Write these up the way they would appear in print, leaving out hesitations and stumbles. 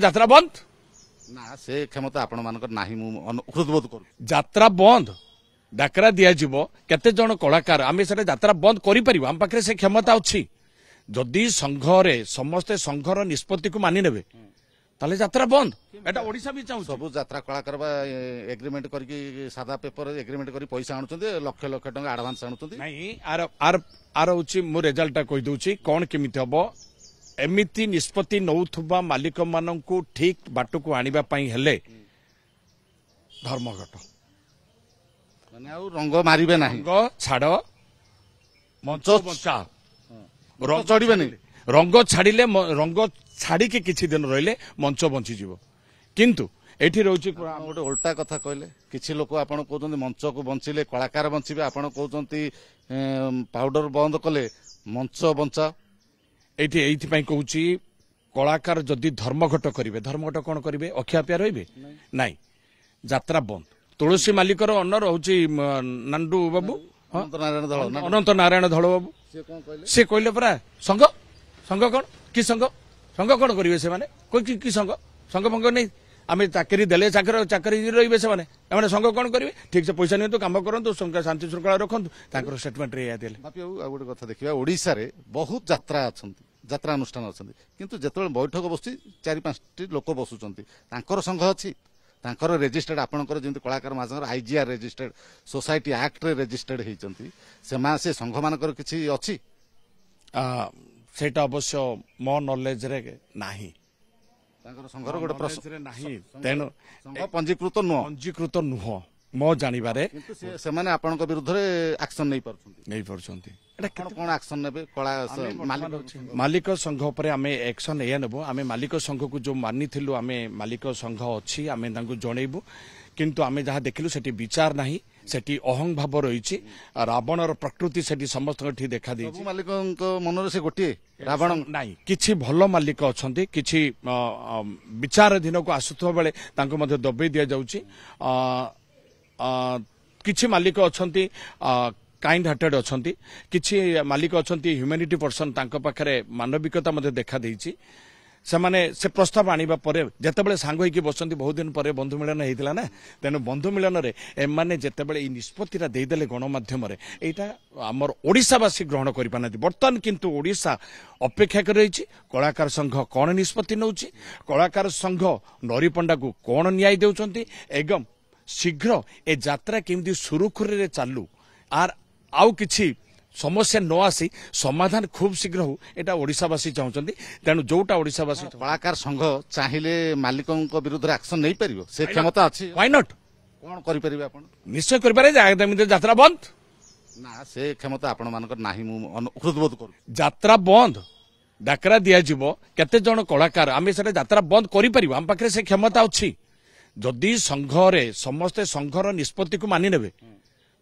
যাত্রা বন্ধ না সে ক্ষমতা আপন মানক ନାହିଁ ମୁଁ ହୃଦବୋଧ କରୁ যাত্রা বন্ধ ডাকরা দিয়াଯିବ କେତେ ଜଣ କଳାକାର ଆମେ ସେଟା ଯାତ୍ରା ବନ୍ଦ କରିପାରିବୁ ଆମ ପାଖରେ ସେ କ୍ଷମତା ଅଛି ଯଦି ସଂଘରେ ସମସ୍ତେ ସଂଘର ନିଷ୍ପତ୍ତିକୁ ମାନି ନେବେ ତାହେଲେ ଯାତ୍ରା ବନ୍ଦ ଏଟା ଓଡ଼ିଶା ବି ଚାହୁଁ ସବୁ ଯାତ୍ରା କଳାକାର ବା ଏଗ୍ରିମେଣ୍ଟ କରିକି ସାଧା ପେପର ଏଗ୍ରିମେଣ୍ଟ କରି ପଇସା ଆଣୁଛନ୍ତି ଲକ୍ଷ ଲକ୍ଷ ଟଙ୍କା ଆଡଭାନ୍ସ ଆଣୁଛନ୍ତି ନାଇଁ ଆର ହଉଛି ମୁଁ ରେଜଲ୍ଟଟା କହିଦଉଛି କଣ କେମିତି ହବ ଏମିତି ନିଷ୍ପତ୍ତି ନଉଥିବା ମାଲିକ ମାନଙ୍କୁ ଠିକ ବାଟକୁ ଆଣିବା ପାଇଁ ହେଲେ ଧର୍ମଘଟ ମାନେ ଆଉ ରଙ୍ଗ ମାରିବେ ନାହିଁ ରଙ୍ଗ ଛାଡ ମଞ୍ଚ ବଞ୍ଚା ରଙ୍ଗ ଚଢିବେନି ରଙ୍ଗ ଛାଡ଼ିଲେ ରଙ୍ଗ ଛାଡ଼ିକି କିଛି ଦିନ ରହିଲେ ମଞ୍ଚ ବଞ୍ଚିଯିବ କିନ୍ତୁ ଏଠି ରହୁଛି ଗୋଟେ ଓଲଟା କଥା କହିଲେ କିଛି ଲୋକ ଆପଣ କହୁଛନ୍ତି ମଞ୍ଚକୁ ବଞ୍ଚିଲେ କଳାକାର ବଞ୍ଚିବେ ଆପଣ କହୁଛନ୍ତି ପାଉଡର ବନ୍ଦ କଲେ ମଞ୍ଚ ବଞ୍ଚା ଏଇଠି ଏଇଥିପାଇଁ କହୁଛି କଳାକାର ଯଦି ଧର୍ମଘଟ କରିବେ ଧର୍ମଘଟ କଣ କରିବେ ଅଖିଆପିଆ ରହିବେ ନାଇଁ ଯାତ୍ରା ବନ୍ଦ ତୁଳସୀ ମାଲିକର ଅନର ହଉଛି ନାଣ୍ଡୁ ବାବୁ ଅନନ୍ତ ନାରାୟଣ ଧଳ ବାବୁ ସେ କହିଲେ ପରା ସଂଘ ସଂଘ କଣ କି ସଂଘ ସଂଘ କଣ କରିବେ ସେମାନେ କି ସଂଘ ସଂଘ ଫଙ୍ଗ ନେଇ ଆମେ ଚାକିରି ଦେଲେ ଚାକିରି ରହିବେ ସେମାନେ ଏମାନେ ସଂଘ କଣ କରିବେ ଠିକ ସେ ପଇସା ନିଅନ୍ତୁ କାମ କରନ୍ତୁ ଶାନ୍ତି ଶୃଙ୍ଖଳା ରଖନ୍ତୁ ତାଙ୍କର ଷ୍ଟେଟମେଣ୍ଟରେ ଏଇଆ ଦେଲେ ଆଉ ଗୋଟେ କଥା ଦେଖିବା ଓଡ଼ିଶାରେ ବହୁତ ଯାତ୍ରା ଅଛନ୍ତି ଯାତ୍ରା ଅନୁଷ୍ଠାନ ଅଛନ୍ତି କିନ୍ତୁ ଯେତେବେଳେ ବୈଠକ ବସୁଛି 4-5ଟି ଲୋକ ବସୁଛନ୍ତି ତାଙ୍କର ସଂଘ ଅଛି ତାଙ୍କର ରେଜିଷ୍ଟର୍ଡ ଆପଣଙ୍କର ଯେମିତି କଳାକାର ମାଝଙ୍କର ଆଇଜିଆର ରେଜିଷ୍ଟର୍ଡ ସୋସାଇଟି ଆକ୍ଟରେ ରେଜିଷ୍ଟର୍ଡ ହେଇଛନ୍ତି ସେମାନେ ସେ ସଂଘ ମାନଙ୍କର କିଛି ଅଛି ସେଇଟା ଅବଶ୍ୟ ମୋ ନଲେଜରେ ନାହିଁ ତାଙ୍କର ସଂଘର ଗୋଟେ ପ୍ରଶ୍ନ ନାହିଁ ତେଣୁ ପଞ୍ଜୀକୃତ ନୁହଁ ମୋ ଜାଣିବାରେ କିନ୍ତୁ ସେମାନେ ଆପଣଙ୍କ ବିରୁଦ୍ଧରେ ଆକ୍ସନ ନେଇପାରୁଛନ୍ତି କଣ ଆକ୍ସନ ନେବେ କଳା ମାଲିକ ସଂଘ ଉପରେ ଆମେ ଆକ୍ସନ ଏଇଆ ନେବୁ ଆମେ ମାଲିକ ସଂଘକୁ ଯୋଉ ମାନିଥିଲୁ ଆମେ ମାଲିକ ସଂଘ ଅଛି ଆମେ ତାଙ୍କୁ ଜଣେଇବୁ କିନ୍ତୁ ଆମେ ଯାହା ଦେଖିଲୁ ସେଠି ବିଚାର ନାହିଁ ସେଠି ଅହଂ ଭାବ ରହିଛି ରାବଣର ପ୍ରକୃତି ସେଠି ସମସ୍ତଙ୍କଠି ଦେଖା ଦେଇଛି ମାଲିକଙ୍କ ମନରେ ସେ ଗୋଟିଏ ରାବଣ ନାହିଁ କିଛି ଭଲ ମାଲିକ ଅଛନ୍ତି କିଛି ବିଚାରାଧୀନକୁ ଆସୁଥିବା ବେଳେ ତାଙ୍କୁ ମଧ୍ୟ ଦବେଇ ଦିଆଯାଉଛି କିଛି ମାଲିକ ଅଛନ୍ତି କାଇଣ୍ଡ ହାର୍ଟେଡ୍ ଅଛନ୍ତି କିଛି ମାଲିକ ଅଛନ୍ତି ହ୍ୟୁମାନିଟି ପର୍ସନ ତାଙ୍କ ପାଖରେ ମାନବିକତା ମଧ୍ୟ ଦେଖା ଦେଇଛି ସେମାନେ ସେ ପ୍ରସ୍ତାବ ଆଣିବା ପରେ ଯେତେବେଳେ ସାଙ୍ଗ ହେଇକି ବସନ୍ତି ବହୁତ ଦିନ ପରେ ବନ୍ଧୁ ମିଳନ ହେଇଥିଲା ନା ତେଣୁ ବନ୍ଧୁ ମିଳନରେ ଏମାନେ ଯେତେବେଳେ ଏଇ ନିଷ୍ପତ୍ତିଟା ଦେଇଦେଲେ ଗଣମାଧ୍ୟମରେ ଏଇଟା ଆମର ଓଡ଼ିଶାବାସୀ ଗ୍ରହଣ କରିପାରୁନାହାନ୍ତି ବର୍ତ୍ତମାନ କିନ୍ତୁ ଓଡ଼ିଶା ଅପେକ୍ଷା କରି ରହିଛି କଳାକାର ସଂଘ କଣ ନିଷ୍ପତ୍ତି ନେଉଛି କଳାକାର ସଂଘ ନରିପଣ୍ଡାକୁ କଣ ନ୍ୟାୟ ଦେଉଛନ୍ତି ଏବଂ ଶୀଘ୍ର ଏ ଯାତ୍ରା କେମିତି ସୁରୁଖୁରୁରେ ଚାଲୁ ଆଉ କିଛି ସମସ୍ୟା ନ ଆସି ସମାଧାନ ଖୁବ୍ ଶୀଘ୍ର ହଉ ଏଟା ଓଡ଼ିଶାବାସୀ ଚାହୁଁଛନ୍ତି ତେଣୁ ଯୋଉଟା ଓଡ଼ିଶାବାସୀ କଳାକାର ସଂଘ ଚାହିଁଲେ ମାଲିକଙ୍କ ବିରୁଦ୍ଧରେ ଆକ୍ସନ ନେଇପାରିବ ସେ କ୍ଷମତା ଅଛି ହ୍ୱାଇ ନଟ୍ କଣ କରିପାରିବେ ଆପଣ ନିଶ୍ଚୟ କରିପାରିବେ ଯାତ୍ରା ବନ୍ଦ ନା ସେ କ୍ଷମତା ଆପଣ ମାନଙ୍କର ନାହିଁ ମୁଁ ହୃଦବୋଧ କରୁ ଯାତ୍ରା ବନ୍ଦ ଡାକରା ଦିଆଯିବ କେତେ ଜଣ କଳାକାର ଆମେ ସେଟା ଯାତ୍ରା ବନ୍ଦ କରିପାରିବୁ ଆମ ପାଖରେ ସେ କ୍ଷମତା ଅଛି ଯଦି ସଂଘରେ ସମସ୍ତେ ସଂଘର ନିଷ୍ପତ୍ତିକୁ ମାନି ନେବେ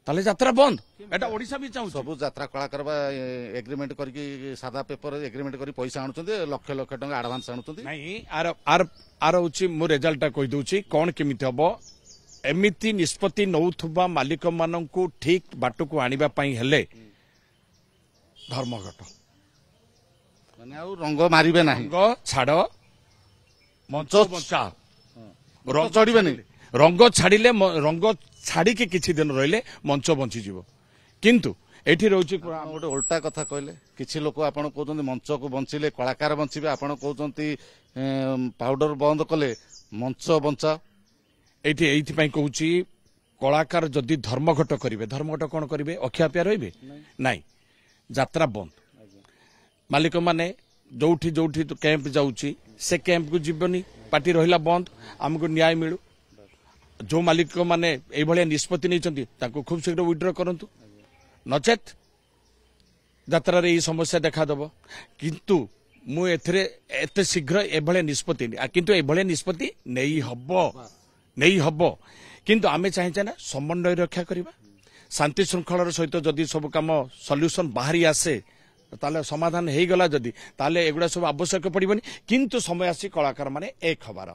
ତାହେଲେ ଯାତ୍ରା ବନ୍ଦ ଏଟା ଓଡ଼ିଶା ବି ଚାହୁଁ ସବୁ ଯାତ୍ରା କଳାକାର ବା ଏଗ୍ରିମେଣ୍ଟ କରିକି ସାଧା ପେପର ଏଗ୍ରିମେଣ୍ଟ କରି ପଇସା ଆଣୁଛନ୍ତି ଲକ୍ଷ ଲକ୍ଷ ଟଙ୍କା ଆଡଭାନ୍ସ ଆଣୁଛନ୍ତି ନାଇଁ ଆର ହଉଛି ମୁଁ ରେଜଲ୍ଟଟା କହିଦଉଛି କଣ କେମିତି ହବ ଏମିତି ନିଷ୍ପତ୍ତି ନଉଥିବା ମାଲିକ ମାନଙ୍କୁ ଠିକ ବାଟକୁ ଆଣିବା ପାଇଁ ହେଲେ ଧର୍ମଘଟ ମାନେ ଆଉ ରଙ୍ଗ ମାରିବେ ନାହିଁ ରଙ୍ଗ ଛାଡ ମଞ୍ଚ ବଞ୍ଚା ରଙ୍ଗ ଚଢିବେନି ରଙ୍ଗ ଛାଡ଼ିଲେ ରଙ୍ଗ ଛାଡ଼ିକି କିଛି ଦିନ ରହିଲେ ମଞ୍ଚ ବଞ୍ଚିଯିବ କିନ୍ତୁ ଏଠି ରହୁଛି ଗୋଟେ ଓଲଟା କଥା କହିଲେ କିଛି ଲୋକ ଆପଣ କହୁଛନ୍ତି ମଞ୍ଚକୁ ବଞ୍ଚିଲେ କଳାକାର ବଞ୍ଚିବେ ଆପଣ କହୁଛନ୍ତି ପାଉଡର ବନ୍ଦ କଲେ ମଞ୍ଚ ବଞ୍ଚା ଏଇଠି ଏଇଥିପାଇଁ କହୁଛି କଳାକାର ଯଦି ଧର୍ମଘଟ କରିବେ ଧର୍ମଘଟ କଣ କରିବେ ଅଖିଆପିଆ ରହିବେ ନାଇଁ ଯାତ୍ରା ବନ୍ଦ ମାଲିକମାନେ ଯୋଉଠି ଯୋଉଠି କ୍ୟାମ୍ପ ଯାଉଛି ସେ କ୍ୟାମ୍ପକୁ ଯିବନି ପାର୍ଟି ରହିଲା ବନ୍ଦ ଆମକୁ ନ୍ୟାୟ ମିଳୁ जो मालिक माने निष्पत्ति नहीं खूब शीघ्र विड्र करंतु नचेत यात्रा समस्या देखादेव किंतु मु एते शीघ्र एभले निष्पत्ति किंतु एभले निष्पत्ति नहीं हब किंतु आमे चाहिए ना समन्वय रक्षा करबा शांति श्रृंखलार सहित जदि सब काम सॉल्यूशन बाहरी आसे ताले समाधान हो गला जदि ताले एगुड़ा सब आवश्यक पड़बनी किंतु समय आसी कलाकार माने एक हबार